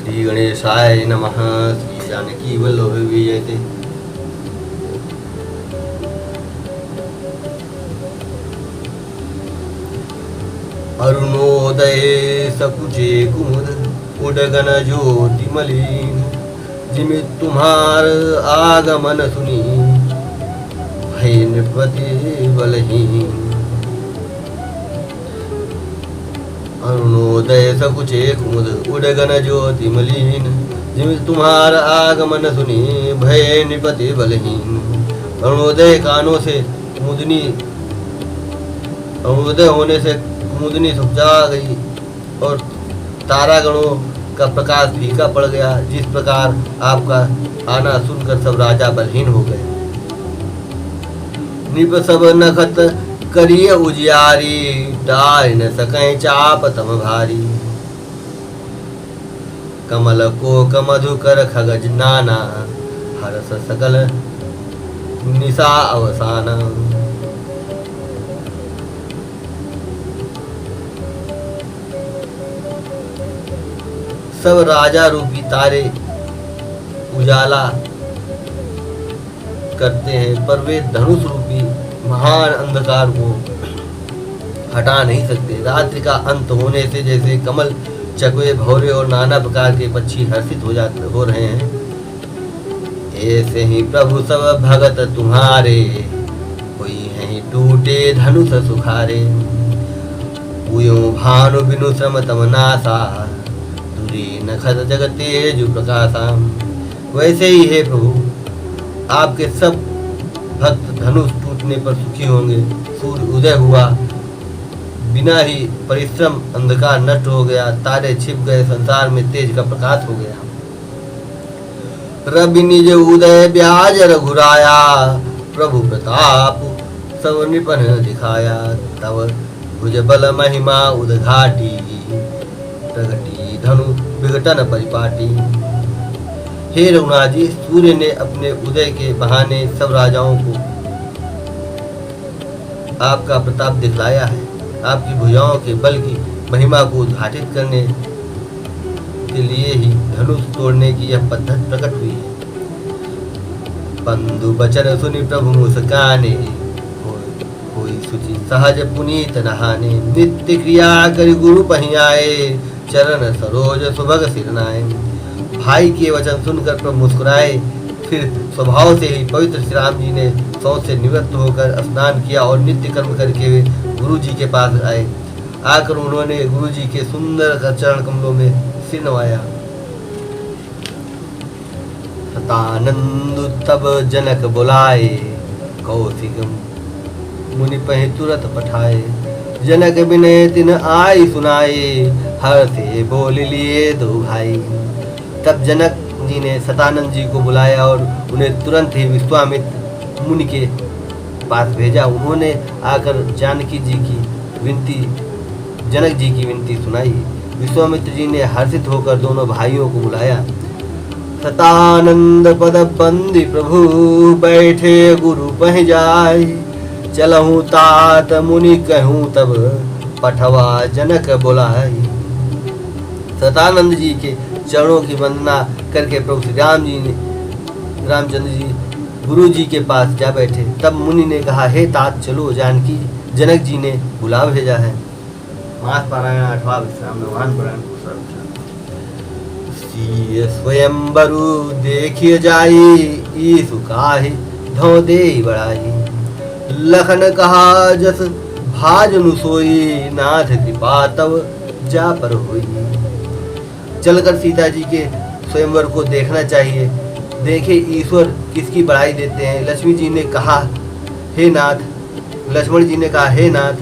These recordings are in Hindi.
श्री गणेशाय नमः। श्री जानकी वल्लभ विजयते। अरुणोदय सकुचे कुमुद उडगन ज्योति मलिन, जिमि तुम्हार आगमन सुनी भय नृपति बलहीन। अरुणोदय सकुचे कुमुद उडगन ज्योति मलिन, जिमि तुम्हार आगमन सुनी भय नृपति बलहीन। अरुणोदय कानों से कुमुदनी, अरुणोदय होने से कुमुदनी सुखजा गई और तारागणों का प्रकाश फीका पड़ गया। जिस प्रकार आपका आना सुनकर सब राजा बलहीन हो गए। निप सब नखत करिय उजियारी, डार न सकें चाप तम भारी। कमल को कमधुकर खगज नाना, हरस सकल निशा अवसाना। सब राजा रूपी तारे उजाला करते हैं, पर वे धनुष रूपी महान अंधकार को हटा नहीं सकते। रात्रि का अंत होने से जैसे कमल, चकवे, भौरे और नाना प्रकार के पक्षी हर्षित हो रहे हैं, ऐसे ही प्रभु सब भगत तुम्हारे, कोई है टूटे धनुष सुखारे। उयो भानु बिनु श्रम तम नासा, दूरी नखत जगते जो प्रकाशा। वैसे ही है प्रभु, आपके सब भक्त धनुष टूटने पर सुखी होंगे। सूर्य उदय हुआ, बिना ही परिश्रम अंधकार नष्ट हो गया, तारे छिप गए, संसार में तेज का प्रकाश हो गया। रवि निज उदय ब्याज रघुराया, प्रभु प्रताप सब निपन दिखाया। तब भुज बल महिमा उदघाटी, प्रगटी धनु विघटन परिपाटी। हे रघुनाथ जी, सूर्य ने अपने उदय के बहाने सब राजाओं को आपका प्रताप दिखलाया है। आपकी भुजाओं के बल की महिमा को उद्घाटित करने के लिए ही धनुष तोड़ने की यह पद्धति प्रकट हुई है। बंधु बचन सुनि प्रभु मुस्काने, कोई सुचि सहज पुनीत नहाने। नित्य क्रिया करि गुरु पहियाए, चरण सरोज सुभग सिरनाए। भाई के वचन सुनकर प्रभु मुस्कुराए। फिर स्वभाव से ही पवित्र श्री राम जी ने शौच से निवृत्त होकर स्नान किया और नित्य कर्म करके वे गुरु जी के पास आए। आकर उन्होंने गुरु जी के सुंदर चरण कमलों में सिर नवाया। सतानंद तब जनक बुलाए, कौशिक मुनि पहि तुरत पठाए। जनक बिनय तिन आई सुनाए, हर से बोल लिए दो भाई। तब जनक जी ने सतानंद जी को बुलाया और उन्हें तुरंत ही विश्वामित्र मुनि के पास भेजा। उन्होंने आकर जानकी जी की विनती, जनक जी की विनती सुनाई। विश्वामित्र जी ने हर्षित होकर दोनों भाइयों को बुलाया। सतानंद पद बंदी प्रभु, बैठे गुरु पह जाय। चलहूँ तात मुनि कहूँ तब, पठवा जनक बुलाय। सतानंद जी के चरणों की वंदना करके प्रभु श्री राम जी ने, रामचंद्र जी गुरु जी के पास जा बैठे। तब मुनि ने कहा, हे तात चलो, जानकी जनक जी ने बुला भेजा है। मास पारायण 8वां विश्राम नवान पुराण को स्वयंवरु देखिए जाई, ईसु काहि धो दे बढ़ाई। लखन कहा जस भाजनु सोई, नाथ कृपा तब जा पर होई। चलकर सीता जी के स्वयंवर को देखना चाहिए। देखे ईश्वर किसकी बड़ाई देते हैं। लक्ष्मी जी ने कहा, हे नाथ, लक्ष्मण जी ने कहा, हे नाथ,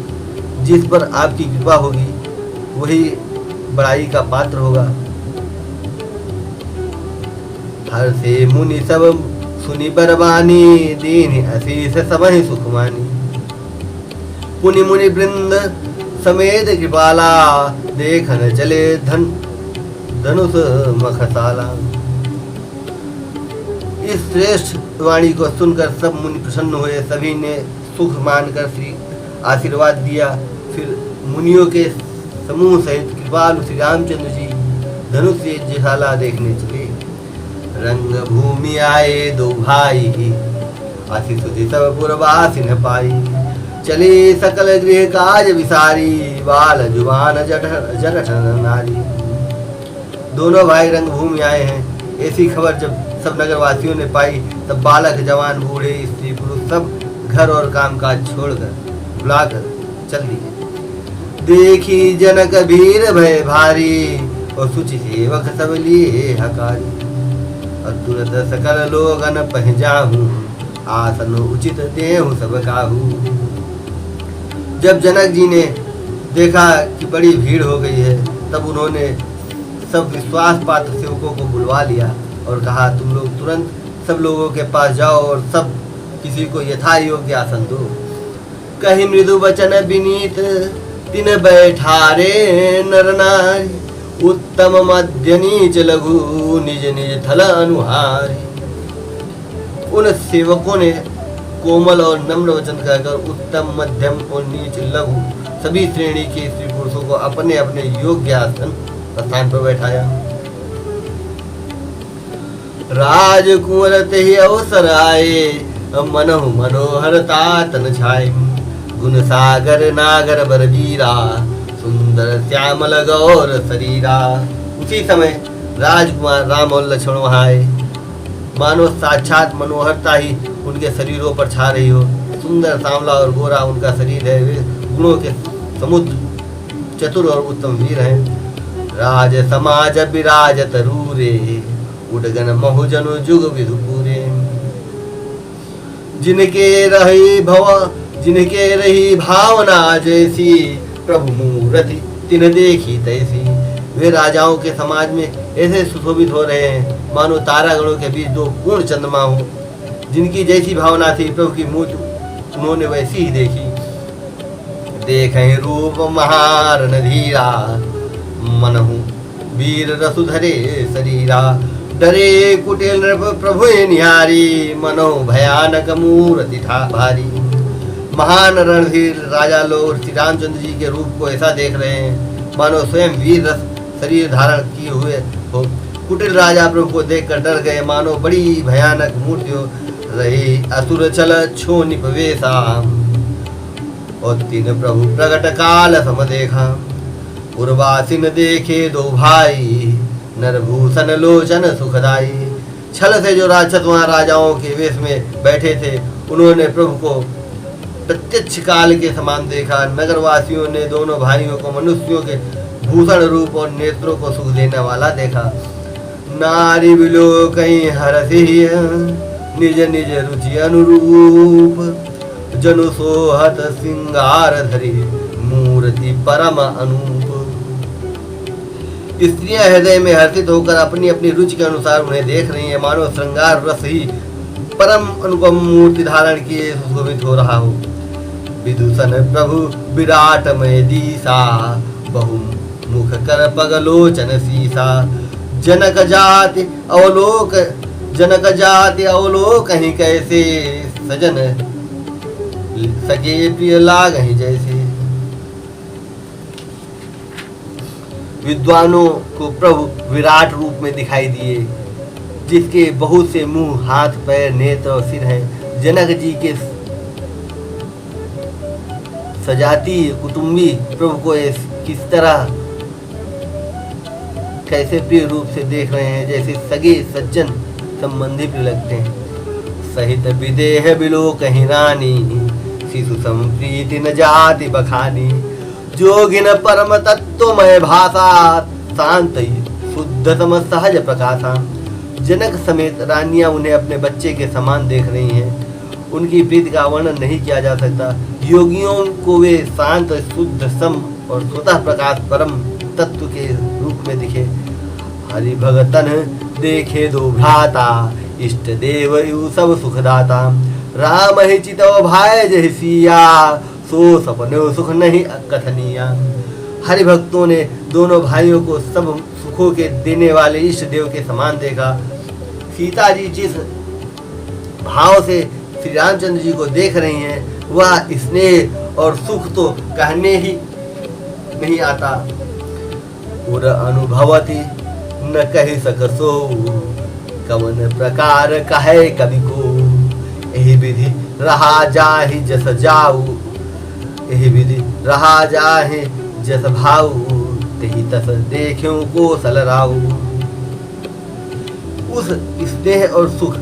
जिस पर आपकी कृपा होगी वही बड़ाई का पात्र होगा। हर से मुनि सब सुनी बरबानी, दीन असीस समहि सुखमानी। पुनि मुनि वृंद समेत कृपाला, देखन चले धनुष मखसाला। इस श्रेष्ठ वाणी को सुनकर सब मुनि प्रसन्न हुए। सभी ने सुख मानकर श्री आशीर्वाद दिया। फिर मुनियों के समूह सहित कृपालु श्री रामचंद्र जी धनुष यज्ञशाला देखने चले। रंग भूमि आए दो भाई, आशी सुधि सब पुरवासिन पाई। चले सकल गृह काज विसारी, बाल जुबान जठ नारी। दोनों भाई रंगभूमि आए हैं, ऐसी खबर जब सब नगरवासियों ने पाई, तब बालक जवान बूढ़े स्त्री पुरुष सब घर और काम काज छोड़कर बुलाकर चल दिए। देखी जनक भीर भय भारी, और सुचि सेवक सब लिए हकारी। और तुरंत सकल लोगन पहचाहूं, आसन उचित देहु सब काहू। जब जनक जी ने देखा कि बड़ी भीड़ हो गई है, तब उन्होंने सब विश्वास पात्र सेवकों को बुलवा लिया और कहा, तुम लोग तुरंत सब लोगों के पास जाओ और सब किसी को यथा योग्य आसन दो। कहीं मृदु वचन विनीत तिन बैठारे नर नारी, उत्तम मध्य नीच लघु निज निज थल अनुहारी। उन सेवकों ने कोमल और नम्र वचन कहकर उत्तम, मध्यम और नीच, लघु सभी श्रेणी के स्त्री पुरुषों को अपने अपने योग्य आसन स्थान पर बैठाया। राजकुंवर तेहि अवसर आए, मनहु मनोहरता तन छाए। गुण सागर नागर बरबीरा, सुंदर श्यामल गौर शरीरा। उसी समय राजकुमार राम और लक्ष्मण वहां आए। मानो साक्षात मनोहरता ही उनके शरीरों पर छा रही हो। सुंदर सांवला और गोरा उनका शरीर है। वे गुणों के समुद्र, चतुर और उत्तम वीर हैं। राज समाज विराजत रूरे, उडगन महुजनु जुग विधु पूरे। जिनके रही भावना जैसी, प्रभु मूर्ति तिन देखी तैसी। वे राजाओं के समाज में ऐसे सुशोभित हो रहे हैं, मानो तारागणों के बीच दो पूर्ण चंद्रमा हो। जिनकी जैसी भावना थी, प्रभु की मूर्ति उन्होंने वैसी ही देखी। देखें रूप महारण धीरा, मनहु वीर रसुधरे शरीरा। डरे कुटिल प्रभु निहारी, मनो भयानक मूर्ति था भारी। महान रणधीर राजा लोग श्री रामचंद्र जी के रूप को ऐसा देख रहे हैं, मानो स्वयं वीर रस शरीर धारण किए हुए हो। कुटिल राजा प्रभु को देखकर डर गए, मानो बड़ी भयानक मूर्ति हो रही। असुर चल छो निपवेशा, और तीन प्रभु प्रगट काल सम देखा। उर्वासिन देखे दो भाई, नरभूषण लोचन सुखदाई। छल से जो राक्षस वहां राजाओं के वेश में बैठे थे, उन्होंने प्रभु को प्रत्यक्ष काल के समान देखा। नगरवासियों ने दोनों भाइयों को मनुष्यों के भूषण रूप और नेत्रों को सुख देने वाला देखा। नारी बिलो कहीं हरसी, निज निज रुचि अनुरूप। जनु सोहत सिंगार धरी, मूर्ति परम अनूप। स्त्रियां हृदय में हर्षित होकर अपनी अपनी रुचि के अनुसार उन्हें देख रही हैं, मानो श्रृंगार रस ही परम अनुपम मूर्ति धारण किए सुशोभित हो रहा हो। विदूषण प्रभु विराटमय दीसा, बहु मुख कर पगलोचन सीसा। जनक जाति अवलोक ही कैसे, सजन सगे प्रिय लाग ही जैसे। विद्वानों को प्रभु विराट रूप में दिखाई दिए, जिसके बहुत से मुंह, हाथ, पैर, नेत्र और सिर हैं। जनक जी के सजाती कुटुंबी प्रभु को किस तरह कैसे प्रिय रूप से देख रहे हैं, जैसे सगे सज्जन संबंधी प्रिय लगते हैं। सहित विदेह बिलो कहीं रानी, शिशु संप्रीति न जाति बखानी। जोगिन परम तत्वमय भाषा, शांत शुद्ध सम सहज प्रकाशा। जनक समेत रानियां उन्हें अपने बच्चे के समान देख रही हैं। उनकी प्रीति का वर्णन नहीं किया जा सकता। योगियों को वे शांत, शुद्ध, सम और स्वतः प्रकाश परम तत्व के रूप में दिखे। हरि भगतन देखे दो भ्राता, इष्ट देव यु सब सुखदाता। राम ही चितव भाई जय सिया, सो सपने सुख नहीं कथनिया। हरि भक्तों ने दोनों भाइयों को सब सुखों के देने वाले इष्ट देव के समान देखा। सीता जी जिस भाव से श्री रामचंद्र जी को देख रही हैं, वह स्नेह और सुख तो कहने ही नहीं आता। उर अनुभवती न कह सकसो, कवन प्रकार कहे कवि को। एहि विधि रहा जाहि जस जाऊ, एहि विधि रहा जाहि जस भाऊ, तेहि तस देख्यों कौशल राऊ। उस स्नेह और सुख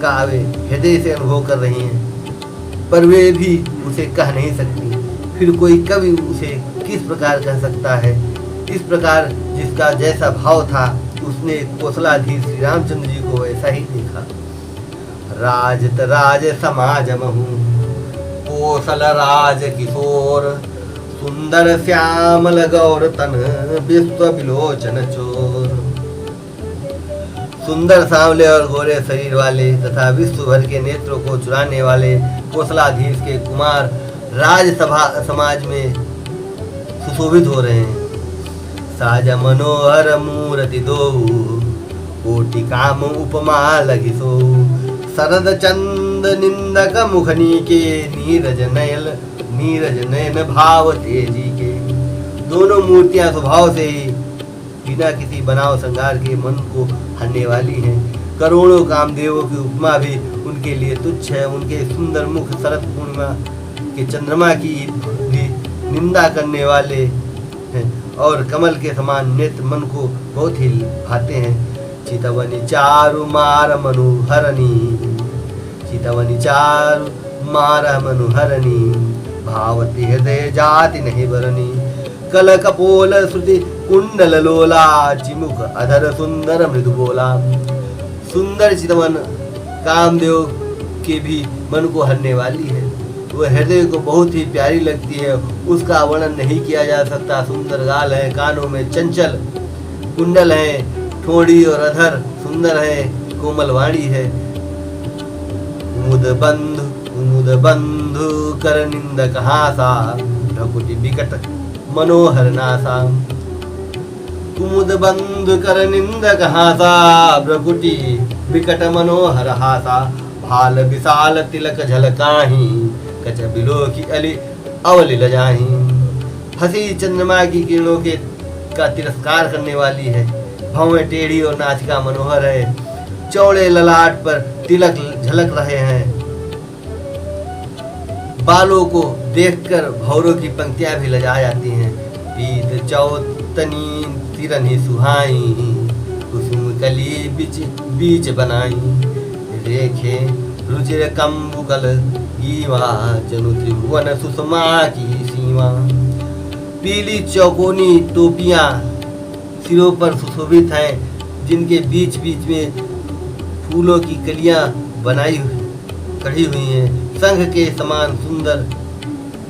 का वे हृदय से अनुभव कर रही हैं, पर वे भी उसे कह नहीं सकती। फिर कोई कवि उसे किस प्रकार कह सकता है। इस प्रकार जिसका जैसा भाव था, उसने कौशलाधीश श्री रामचंद्र जी को ऐसा ही देखा। राजत राज समाज महु, कौशल राज किशोर, सुंदर श्यामल गौर तन, विश्व विलोचन चोर। सुंदर सांवले और गोरे शरीर वाले तथा विश्व भर के नेत्रों को चुराने वाले कौशलाधीश के कुमार राजसभा समाज में सुशोभित हो रहे हैं। साज मनोहर मूर्ति दो, कोटि काम उपमा लगिसो, शरद चंद निंदक मुखनी के, नीरज नयन भाव तेजी के। दोनों मूर्तियां स्वभाव से ही बिना किसी बनाव श्रृंगार के मन को हरने वाली हैं। करोड़ों कामदेवों की उपमा भी उनके लिए तुच्छ है। उनके सुंदर मुख शरद पूर्णिमा के चंद्रमा की भी निंदा करने वाले हैं और कमल के समान नेत्र मन को बहुत ही भाते हैं। चितवनी चारु मार मनुहरणी, चितवनी चारु मार मनुहरणी, भावती हृदय जाति नहीं बरनी। कल कपोल श्रुति कुंडल लोला, चिमुख अधर सुंदर मृदु बोला। सुंदर चितवन कामदेव के भी मन को हरने वाली है। वह हृदय को बहुत ही प्यारी लगती है, उसका वर्णन नहीं किया जा सकता। सुंदर गाल है, कानों में चंचल कुंडल है, ठोड़ी और अधर सुंदर है, कोमल वाणी है। कुमुद बंधु कर निंदक हासा, भ्रकुटि विकट मनोहर नासा। कुमुद बंधु कर निंदक हासा, भ्रकुटि विकट मनोहर हासा। भाल विशाल तिलक झलकाही, कच बिलोकी अली अवल लजाही। हंसी चंद्रमा की किरणों के का तिरस्कार करने वाली है। भौवें टेढ़ी और नाचिका मनोहर है। चौड़े ललाट पर तिलक झलक रहे हैं। बालों को देखकर भौरों की पंक्तियां भी लजा जाती हैं। पीत चौतनी तिरनी सुहाई, कुसुम कली बीच बनाई। रेखे रुचिर कंबुकल गीवा, जनु त्रिभुवन सुषमा की सीमा। पीली चौकोनी टोपियां सिरों पर सुशोभित हैं, जिनके बीच बीच में फूलों की कलियां बनाई कढ़ी हुई हैं। संघ के समान सुंदर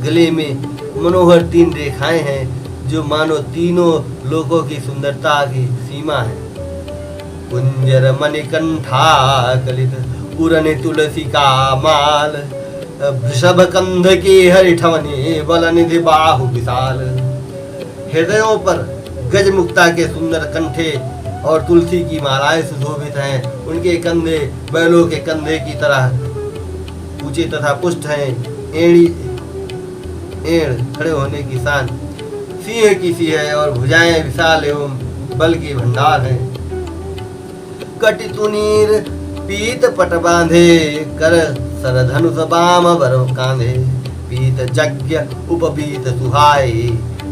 गले में मनोहर 3 रेखाएं हैं, जो मानो तीनों लोगों की सुंदरता की सीमा है। कुंजर मणिकंठा कलित पूरन तुलसी का माल, वृषभ कंध के हरिठवने बल निधि बाहु विशाल। हृदयों पर गजमुक्ता के सुंदर कंठे और तुलसी की मालाएं सुशोभित हैं। उनके कंधे बैलों के कंधे की तरह ऊंचे तथा पुष्ट हैं। एड़ खड़े होने की शान सिंह की सी है और भुजाएं विशाल एवं बल की भंडार है। कटि तुनीर पीत पट बांधे, कर सरधनुष बाम बर कांधे। पीत यज्ञ उपपीत सुहाए,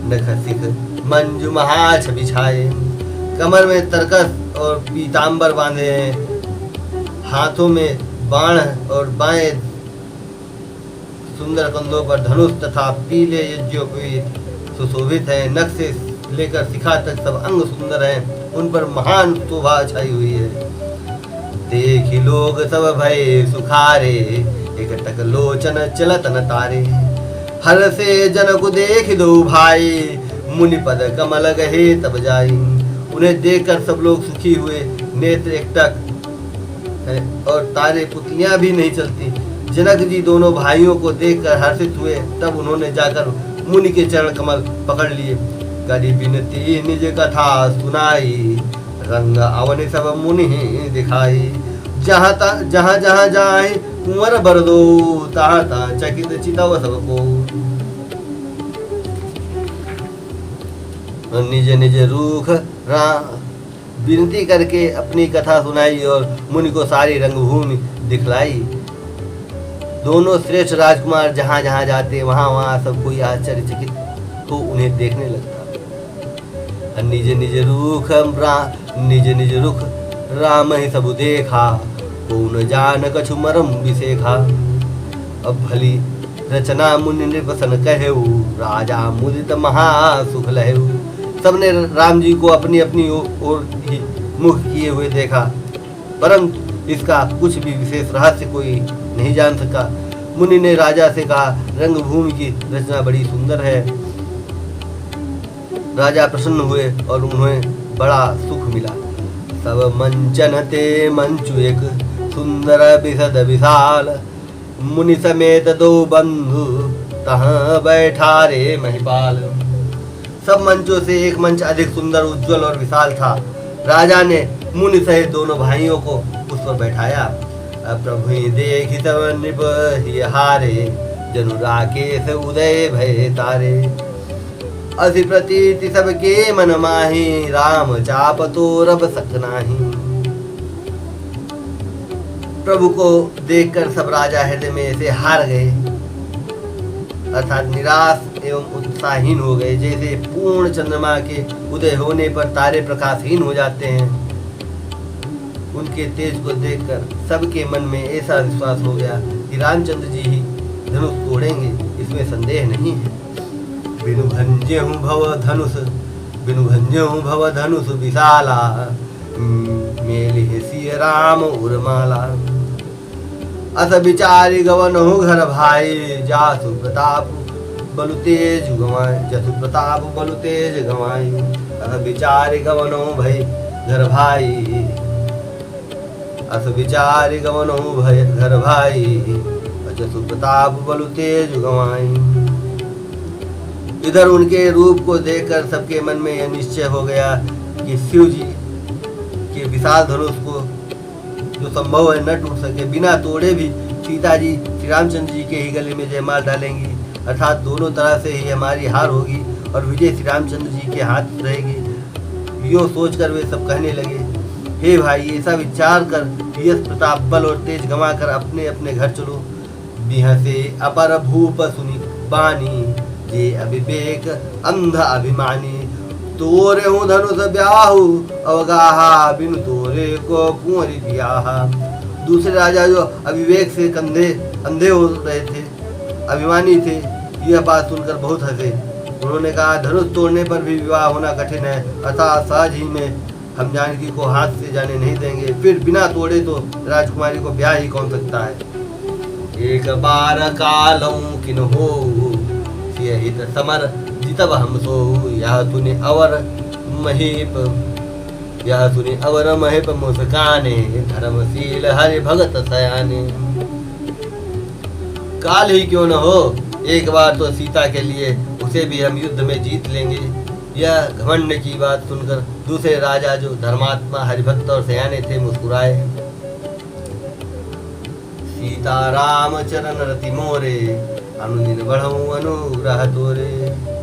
नख सिख मंजु महाछ बिछाए। कमर में तरकस और पीतांबर बांधे हैं। हाथों में बाण और बाएं सुंदर कंधों पर धनुष तथा पीले यज्ञोपवीत सुशोभित है। नख से लेकर शिखा तक सब अंग सुंदर हैं। उन पर महान शोभा छाई हुई है। देखी लोग सब भय सुखारे, एक टक लोचन चलत न तारे। हर से जन को देख दो भाई, मुनि पद कमल गहे तब जाई। उन्हें देखकर सब लोग सुखी हुए। नेत्र एकटक है और तारे पुतलियां भी नहीं चलती। जनक जी दोनों भाइयों को देखकर हर्षित हुए। तब उन्होंने जाकर मुनि के चरण कमल पकड़ लिए। करी बिनती निज कथा सुनाई, रंग अवन सब मुनि दिखाई। जहाँ जहाँ जाए कुंवर बरदो, तहाँ तहाँ चकित चितव सबको। निज निज रूख विनती करके अपनी कथा सुनाई और मुनि को सारी रंगभूमि दिखलाई। दोनों श्रेष्ठ राजकुमार जहाँ जहाँ जाते वहाँ वहाँ सब कोई आश्चर्यचकित हो उन्हें देखने लगता। निज निज रुख राम ही सब देखा, को न जान कछु मरम विशेखा। अब भली रचना मुनि निर्वसन कहेऊ, राजा मुदित महासुख लहेऊ। सबने राम जी को अपनी अपनी ओर ही मुख किए हुए देखा, परंतु इसका कुछ भी विशेष रहस्य कोई नहीं जान सका। मुनि ने राजा से कहा, रंगभूमि की रचना बड़ी सुंदर है। राजा प्रसन्न हुए और उन्हें बड़ा सुख मिला। सब मंचन ते मंचु एक सुंदर बिसद विशाल, मुनि समेत दो बंधु तहाँ बैठा रे महिपाल। सब मंचों से एक मंच अधिक सुंदर, उज्जवल और विशाल था। राजा ने मुनि सहित दोनों भाइयों को उस पर बैठाया। प्रभु देखि तब नृप ही हारे, जनु राकेश उदय भय तारे। अति प्रतीति सबके मन माही, राम चाप तो रब सक नाही। प्रभु को देखकर सब राजा हृदय में से हार गए, अर्थात निराश एवं उत्साहहीन हो गए। जैसे पूर्ण चंद्रमा के उदय होने पर तारे प्रकाशहीन हो जाते हैं, उनके तेज को देखकर सबके मन में ऐसा विश्वास हो गया कि रामचंद्र जी ही धनुष तोड़ेंगे, इसमें संदेह नहीं है। बिनु भंजे हूँ भव धनुष विशाला, मेलि सिय राम उर्माला। अस विचारी गवन हो घर भाई, जासु प्रताप बलु तेज गवाए, जसु प्रताप बलु तेज गवाई। अस विचारी गवन हो भई घर भाई, अस विचारी गवन हो भय घर भाई, जसु प्रताप बलु तेज गवाई। इधर उनके रूप को देखकर सबके मन में यह निश्चय हो गया कि शिव जी के विशाल धनुष को जो संभव है न टूट सके, बिना तोड़े भी सीता जी श्री रामचंद्र जी के ही गले में जयमाल डालेंगी, अर्थात दोनों तरह से ही हमारी हार होगी और विजय श्री रामचंद्र जी के हाथ रहेगी। यूँ सोचकर वे सब कहने लगे, हे भाई, ऐसा विचार कर यश प्रताप बल और तेज गंवा कर अपने अपने घर चलो। बिहसे अपर भूप सुनी बानी, जे अविवेक अंध अभिमानी। तोरे हूँ धनुष ब्याहु अवगाहा, बिनु तोरे को कुंवरी ब्याहा। दूसरे राजा जो अविवेक से अंधे हो रहे थे, अभिमानी थे, यह बात सुनकर बहुत हंसे। उन्होंने कहा, धनुष तोड़ने पर भी विवाह होना कठिन है, अर्थात सहज ही में हम जानकी को हाथ से जाने नहीं देंगे, फिर बिना तोड़े तो राजकुमारी को ब्याह ही कौन सकता है। एक बार कालौ किन हो, हित समर जितब हम सो। यह सुने अवर महेप मुस्काने, धर्मशील हरि भगत सयाने। काल ही क्यों न हो, एक बार तो सीता के लिए उसे भी हम युद्ध में जीत लेंगे। यह घमंड की बात सुनकर दूसरे राजा जो धर्मात्मा हरिभक्त और सयाने थे मुस्कुराए। सीता राम चरण रति मोरे, अनुदिन बढ़ऊ अनुग्रह तोरे।